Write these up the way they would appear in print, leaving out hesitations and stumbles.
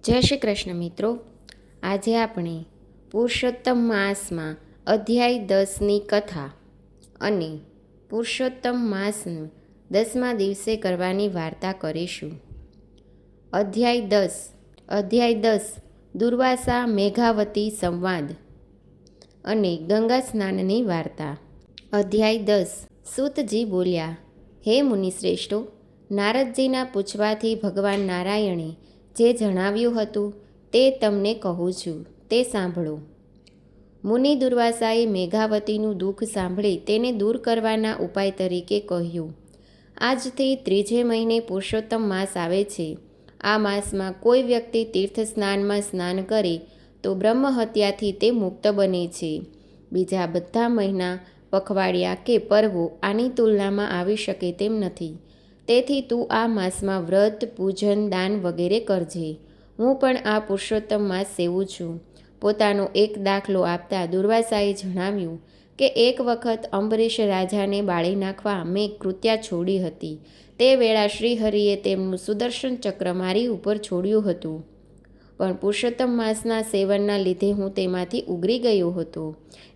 જય શ્રી કૃષ્ણ મિત્રો. આજે આપણે પુરુષોત્તમ માસમાં અધ્યાય 10ની કથા અને પુરુષોત્તમ માસનું 10મા દિવસે કરવાની વાર્તા કરીશું. અધ્યાય 10 દુર્વાસા મેઘાવતી સંવાદ અને ગંગા સ્નાનની વાર્તા. અધ્યાય 10. સૂતજી બોલ્યા, હે મુનિશ્રેષ્ઠો, નારદજીના પૂછવાથી ભગવાન નારાયણે જે જણાવ્યું હતું તે તમને કહું છું, તે સાંભળો. મુનિ દુર્વાસાએ મેઘાવતીનું દુઃખ સાંભળી તેને દૂર કરવાના ઉપાય તરીકે કહ્યું, આજથી 3જે મહિને પુરુષોત્તમ માસ આવે છે. આ માસમાં કોઈ વ્યક્તિ તીર્થ સ્નાનમાં સ્નાન કરે તો બ્રહ્મહત્યાથી તે મુક્ત બને છે. બીજા બધા મહિના, પખવાડિયા કે પર્વો આની તુલનામાં આવી શકે તેમ નથી. તેથી તું આ માસમાં વ્રત, પૂજન, દાન વગેરે કરજે. હું પણ આ પુરુષોત્તમ માસ સેવું છું. પોતાનો એક દાખલો આપતા દુર્વાસાએ જણાવ્યું કે એક વખત અંબરીશ રાજાને બાળી નાખવા મેં કૃત્યા છોડી હતી. તે વેળા શ્રીહરિએ તેમનું સુદર્શન ચક્ર મારી ઉપર છોડ્યું હતું, પણ પુરુષોત્તમ માસના સેવનના લીધે હું તેમાંથી ઉગરી ગયો હતો.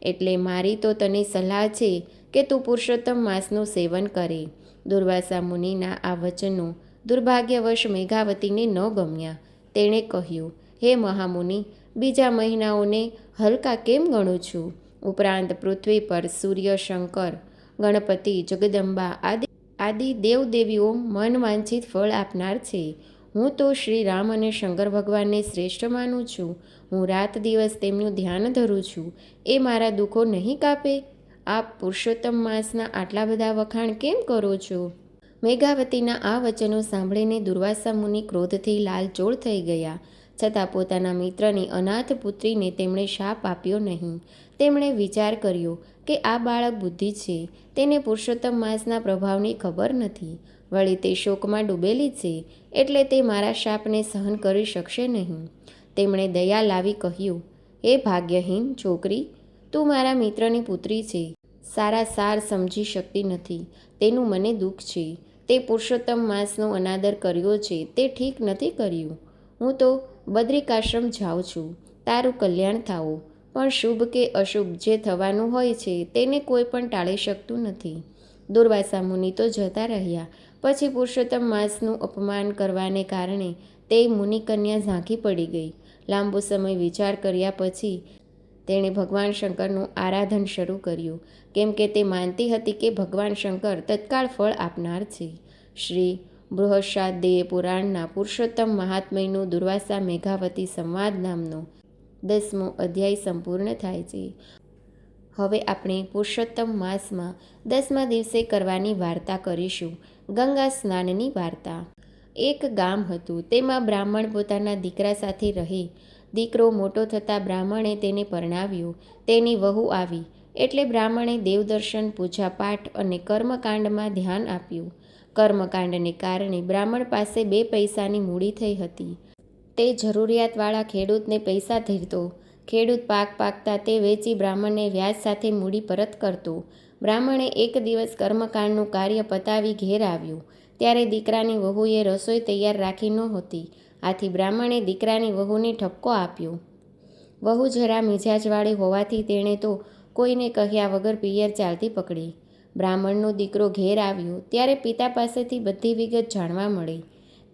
એટલે મારી તો તને સલાહ છે કે તું પુરુષોત્તમ માસનું સેવન કરે. દુર્વાસા મુનિના આ વચનો દુર્ભાગ્યવશ મેઘાવતીને ન ગમ્યા. તેણે કહ્યું, હે મહામુનિ, બીજા મહિનાઓને હલકા કેમ ગણું છું? ઉપરાંત પૃથ્વી પર સૂર્ય, શંકર, ગણપતિ, જગદંબા આદિ દેવદેવીઓ મનવાંછિત ફળ આપનાર છે. હું તો શ્રી રામ અને શંકર ભગવાનને શ્રેષ્ઠ માનું છું. હું રાત દિવસ તેમનું ધ્યાન ધરું છું. એ મારા દુઃખો નહીં કાપે? આપ પુરુષોત્તમ માસના આટલા બધા વખાણ કેમ કરો છો? મેઘાવતીના આ વચનો સાંભળીને દુર્વાસા મુનિ ક્રોધથી લાલચોળ થઈ ગયા. છતાં પોતાના મિત્રની અનાથ પુત્રીને તેમણે શાપ આપ્યો નહીં. તેમણે વિચાર કર્યો કે આ બાળક બુદ્ધિ છે, તેને પુરુષોત્તમ માસના પ્રભાવની ખબર નથી. વળી તે શોકમાં ડૂબેલી છે, એટલે તે મારા શાપને સહન કરી શકશે નહીં. તેમણે દયા લાવી કહ્યું, હે ભાગ્યહીન છોકરી, તું મારા મિત્રની પુત્રી છે. સારા સાર સમજી શકતી નથી, તેનું મને દુઃખ છે. તે પુરુષોત્તમ માસનો અનાદર કર્યો છે, તે ઠીક નથી કર્યું. હું તો બદ્રિકાશ્રમ જાઉં છું, તારું કલ્યાણ થાવું. પણ શુભ કે અશુભ જે થવાનું હોય છે તેને કોઈ પણ ટાળી શકતું નથી. દુર્વાસા મુનિ તો જતા રહ્યા. પછી પુરુષોત્તમ માસનું અપમાન કરવાને કારણે તે મુનિકન્યા ઝાંખી પડી ગઈ. લાંબો સમય વિચાર કર્યા પછી તેણે ભગવાન શંકરનું આરાધન શરૂ કર્યું, કેમ કે તે માનતી હતી કે ભગવાન શંકર તત્કાળ ફળ આપનાર છે. શ્રી બૃહસ્પદેય પુરાણના પુરુષોત્તમ મહાત્મ્યનો દુર્વાસા મેઘાવતી સંવાદ નામનો 10મો અધ્યાય સંપૂર્ણ થાય છે. હવે આપણે પુરુષોત્તમ માસમાં 10મા દિવસે કરવાની વાર્તા કરીશું. ગંગા સ્નાનની વાર્તા. એક ગામ હતું. તેમાં બ્રાહ્મણ પોતાના દીકરા સાથે રહે. દીકરો મોટો થતાં બ્રાહ્મણે તેને પરણાવ્યો. તેની વહુ આવી એટલે બ્રાહ્મણે દેવદર્શન, પૂજાપાઠ અને કર્મકાંડમાં ધ્યાન આપ્યું. કર્મકાંડને કારણે બ્રાહ્મણ પાસે 2 પૈસાની મૂડી થઈ હતી. તે જરૂરિયાતવાળા ખેડૂતને પૈસા ધીરતો. ખેડૂત પાક પાકતા તે વેચી બ્રાહ્મણને વ્યાજ સાથે મૂડી પરત કરતો. બ્રાહ્મણે એક દિવસ કર્મકાંડનું કાર્ય પતાવી ઘેર આવ્યો ત્યારે દીકરાની વહુએ રસોઈ તૈયાર રાખી નહોતી. આથી બ્રાહ્મણે દીકરાની વહુને ઠપકો આપ્યો. વહુ જરા મિજાજવાળી હોવાથી તેણે તો કોઈને કહ્યા વગર પિયર ચાલતી પકડી. બ્રાહ્મણનો દીકરો ઘેર આવ્યો ત્યારે પિતા પાસેથી બધી વિગત જાણવા મળી.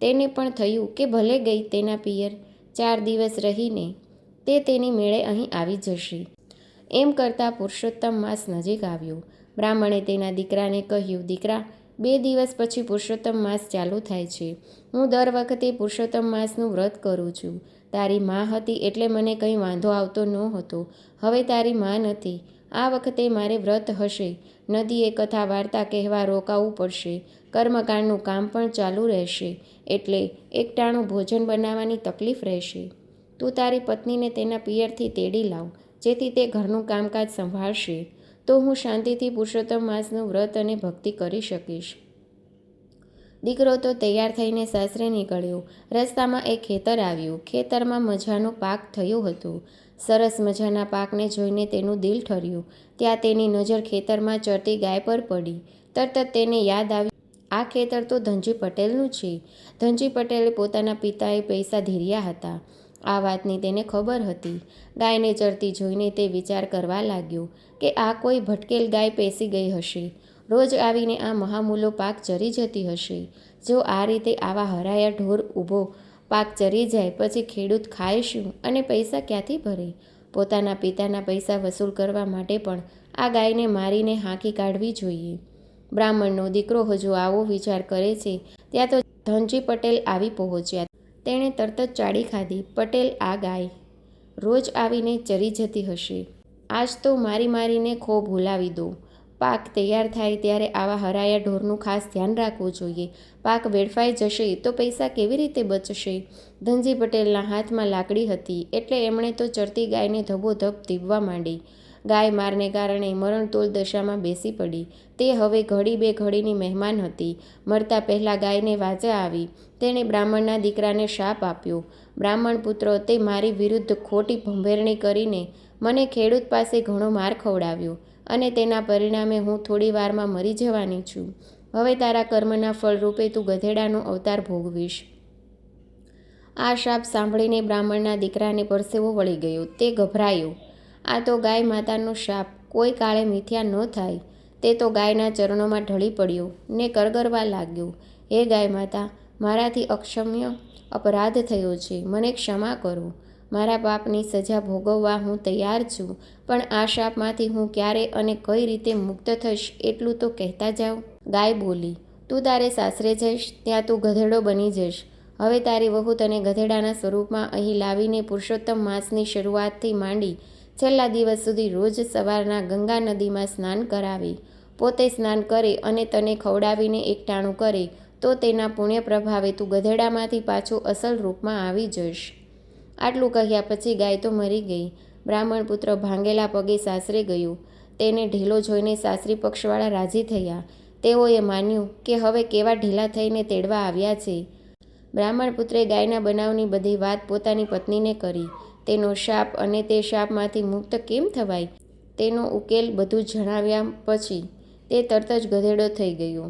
તેને પણ થયું કે ભલે ગઈ તેના પિયર, 4 દિવસ રહીને તે તેની મેળે અહીં આવી જશે. એમ કરતાં પુરુષોત્તમ માસ નજીક આવ્યો. બ્રાહ્મણે તેના દીકરાને કહ્યું, દીકરા, 2 દિવસ પછી પુરુષોત્તમ માસ ચાલુ થાય છે. હું દર વખતે પુરુષોત્તમ માસનું વ્રત કરું છું. તારી માં હતી એટલે મને કંઈ વાંધો આવતો નહોતો. હવે તારી માં નથી. આ વખતે મારે વ્રત હશે. નદીએ કથા વાર્તા કહેવા રોકાવું પડશે. કર્મકાંડનું કામ પણ ચાલુ રહેશે, એટલે એકટાણું ભોજન બનાવવાની તકલીફ રહેશે. તું તારી પત્નીને તેના પિયરથી તેડી લાવ, જેથી તે ઘરનું કામકાજ સંભાળશે. તો હું શાંતિથી પુરુષોત્તમ માસનું વ્રત અને ભક્તિ કરી શકીશ. દીકરો તો તૈયાર થઈને સાસરે નીકળ્યો. રસ્તામાં એક ખેતર આવ્યું. ખેતરમાં મજાનો પાક થયો હતો. સરસ મજાના પાકને જોઈને તેનું દિલ ઠર્યું. ત્યાં તેની નજર ખેતરમાં ચરતી ગાય પર પડી. તરત તેને યાદ આવ્યું, આ ખેતર તો ધનજી પટેલનું છે. ધનજી પટેલે પોતાના પિતાએ પૈસા ધીર્યા હતા. આ વાતની તેને ખબર હતી. ગાયને ચરતી જોઈને તે વિચાર કરવા લાગ્યો કે આ કોઈ ભટકેલ ગાય પેસી ગઈ હશે. રોજ આવીને આ મહામૂલો પાક ચરી જતી હશે. જો આ રીતે આવા હરાયા ઢોર ઊભો પાક ચરી જાય પછી ખેડૂત ખાય શું અને પૈસા ક્યાંથી ભરે? પોતાના પિતાના પૈસા વસૂલ કરવા માટે પણ આ ગાયને મારીને હાંકી કાઢવી જોઈએ. બ્રાહ્મણનો દીકરો હજુ આવો વિચાર કરે છે ત્યાં તો ધનજી પટેલ આવી પહોંચ્યા. તેણે તરત જ ચાડી ખાધી. પટેલ, આ ગાય રોજ આવીને ચરી જતી હશે. આજ તો મારી મારીને ખો ભૂલાવી દો. પાક તૈયાર થાય ત્યારે આવા હરાયા ઢોરનું ખાસ ધ્યાન રાખવું જોઈએ. પાક વેડફાઈ જશે તો પૈસા કેવી રીતે બચશે? ધનજી પટેલના હાથમાં લાકડી હતી એટલે એમણે તો ચરતી ગાયને ધબોધબ તીબવા માંડી. ગાય મારને કારણે મરણતોલ દશામાં બેસી પડી. તે હવે ઘડી બે ઘડીની મહેમાન હતી. મરતા પહેલાં ગાયને વાચા આવી. તેણે બ્રાહ્મણના દીકરાને શાપ આપ્યો. બ્રાહ્મણ પુત્ર, તે મારી વિરુદ્ધ ખોટી ભંભેરણી કરીને મને ખેડૂત પાસે ઘણો માર ખવડાવ્યો અને તેના પરિણામે હું થોડી વારમાં મરી જવાની છું. હવે તારા કર્મના ફળ રૂપે તું ગધેડાનો અવતાર ભોગવીશ. આ શાપ સાંભળીને બ્રાહ્મણના દીકરાને પરસેવો વળી ગયો. તે ગભરાયો. આ તો ગાય માતાનો શાપ કોઈ કાળે મિથ્યા ન થાય. તે તો ગાયના ચરણોમાં ઢળી પડ્યો ને કરગરવા લાગ્યો. હે ગાય માતા, મારાથી અક્ષમ્ય અપરાધ થયો છે. મને ક્ષમા કરો. મારા પાપની સજા ભોગવવા હું તૈયાર છું, પણ આ શાપમાંથી હું ક્યારે અને કઈ રીતે મુક્ત થઈશ એટલું તો કહેતા જાઓ. ગાય બોલી, તું તારે સાસરે જઈશ ત્યાં તું ગધેડો બની જઈશ. હવે તારી વહુ તને ગધેડાના સ્વરૂપમાં અહીં લાવીને પુરુષોત્તમ માસની શરૂઆતથી માંડી છેલ્લા દિવસ સુધી રોજ સવારના ગંગા નદીમાં સ્નાન કરાવે. પોતે સ્નાન કરે અને તને ખવડાવીને એકટાણું કરે તો તેના પુણ્ય પ્રભાવે તું ગધેડામાંથી પાછું અસલ રૂપમાં આવી જઈશ. આટલું કહ્યા પછી ગાય તો મરી ગઈ. બ્રાહ્મણ પુત્ર ભાંગેલા પગે સાસરે ગયો. તેને ઢીલો જોઈને સાસરી પક્ષવાળા રાજી થયા. તેઓએ માન્યું કે હવે કેવા ઢીલા થઈને તેડવા આવ્યા છે. બ્રાહ્મણ પુત્રે ગાયના બનાવની બધી વાત પોતાની પત્નીને કરી. તેનો શાપ અને તે શાપમાંથી મુક્ત કેમ થવાય તેનો ઉકેલ બધું જણાવ્યા પછી તે તરત જ ગધેડો થઈ ગયો.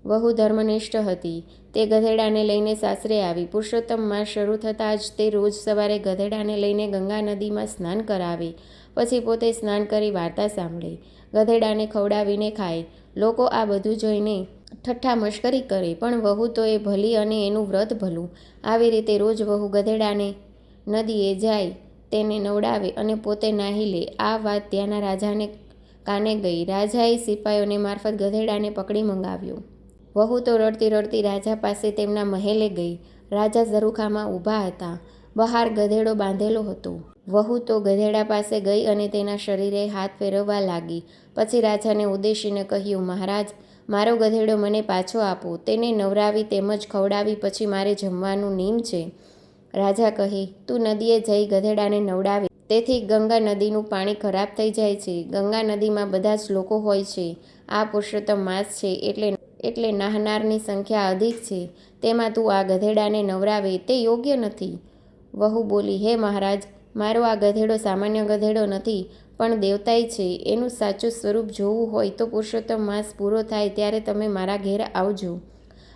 વહુ ધર્મનિષ્ઠ હતી. તે ગધેડાને લઈને સાસરે આવી. પુરુષોત્તમ માસ શરૂ થતાં જ તે રોજ સવારે ગધેડાને લઈને ગંગા નદીમાં સ્નાન કરાવે. પછી પોતે સ્નાન કરી વાર્તા સાંભળે. ગધેડાને ખવડાવીને ખાય. લોકો આ બધું જોઈને ઠઠ્ઠા મશ્કરી કરે, પણ વહુ તો એ ભલી અને એનું વ્રત ભલું. આવી રીતે રોજ વહુ ગધેડાને નદીએ જાય, તેને નવડાવે અને પોતે નાહી લે. આ વાત ત્યાંના રાજાને કાને ગઈ. રાજાએ સિપાઈઓને મારફત ગધેડાને પકડી મંગાવ્યો. વહુ તો રડતી રડતી રાજા પાસે તેમના મહેલે ગઈ. રાજા ઝરૂખામાં ઊભા હતા. બહાર ગધેડો બાંધેલો હતો. વહુ તો ગધેડા પાસે ગઈ અને તેના શરીરે હાથ ફેરવવા લાગી. પછી રાજાને ઉદ્દેશીને કહ્યું, મહારાજ, મારો ગધેડો મને પાછો આપો. તેને નવરાવી તેમજ ખવડાવી પછી મારે જમવાનું નિયમ છે. રાજા કહે, તું નદીએ જઈ ગધેડાને નવડાવે. તેથી ગંગા નદીનું પાણી ખરાબ થઈ જાય છે. ગંગા નદીમાં બધા જ લોકો હોય છે. આ પુરુષોત્તમ માસ છે એટલે નાહનારની સંખ્યા અધિક છે. તેમાં તું આ ગધેડાને નવરાવે તે યોગ્ય નથી. વહુ બોલી, હે મહારાજ, મારો આ ગધેડો સામાન્ય ગધેડો નથી પણ દેવતાઈ છે. એનું સાચું સ્વરૂપ જોવું હોય તો પુરુષોત્તમ માસ પૂરો થાય ત્યારે તમે મારા ઘેર આવજો.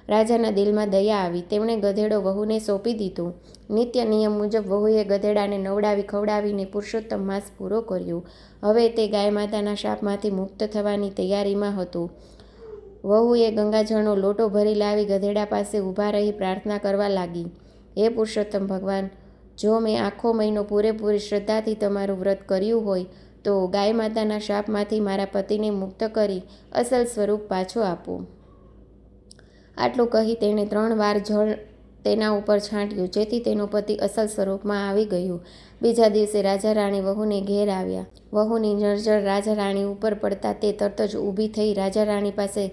રાજાના દિલમાં દયા આવી. તેમણે ગધેડો વહુને સોંપી દીધો. નિત્ય નિયમ મુજબ વહુએ ગધેડાને નવડાવી ખવડાવીને પુરુષોત્તમ માસ પૂરો કર્યો. હવે તે ગાય માતાના શાપમાંથી મુક્ત થવાની તૈયારીમાં હતો. વહુએ ગંગાજળનો લોટો ભરી લાવી ગધેડા પાસે ઊભા રહી પ્રાર્થના કરવા લાગી. હે પુરુષોત્તમ ભગવાન, જો મેં આખો મહિનો પૂરેપૂરી શ્રદ્ધાથી તમારું વ્રત કર્યું હોય તો ગાય માતાના શાપમાંથી મારા પતિને મુક્ત કરી અસલ સ્વરૂપ પાછો આપો. આટલું કહી તેણે 3 વાર જળ તેના ઉપર છાંટ્યું, જેથી તેનો પતિ અસલ સ્વરૂપમાં આવી ગયો. બીજા દિવસે રાજા રાણી વહુને ઘેર આવ્યા. વહુની નજર રાજા રાણી ઉપર પડતા તે તરત જ ઊભી થઈ રાજા રાણી પાસે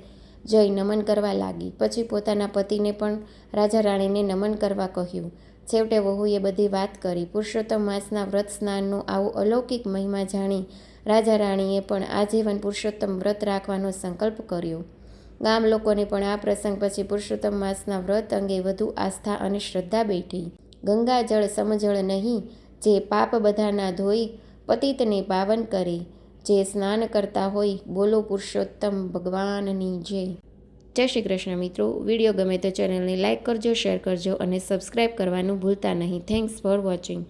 જઈ નમન કરવા લાગી. પછી પોતાના પતિને પણ રાજા રાણીને નમન કરવા કહ્યું. છેવટે વહુએ બધી વાત કરી. પુરુષોત્તમ માસના વ્રત સ્નાનનો આવો અલૌકિક મહિમા જાણી રાજા રાણીએ પણ આજીવન પુરુષોત્તમ વ્રત રાખવાનો સંકલ્પ કર્યો. ગામ લોકોને પણ આ પ્રસંગ પછી પુરુષોત્તમ માસના વ્રત અંગે વધુ આસ્થા અને શ્રદ્ધા બેઠી. ગંગાજળ સમજળ નહીં, જે પાપ બધાના ધોઈ પતિતને પાવન કરે. જે સ્નાન કરતા હોય બોલો પુરુષોત્તમ ભગવાનની જય. જય શ્રી કૃષ્ણ મિત્રો. વિડીયો ગમે તો ચેનલને લાઇક કરજો, શેર કરજો અને સબસ્ક્રાઈબ કરવાનું ભૂલતા નહીં. Thanks for watching.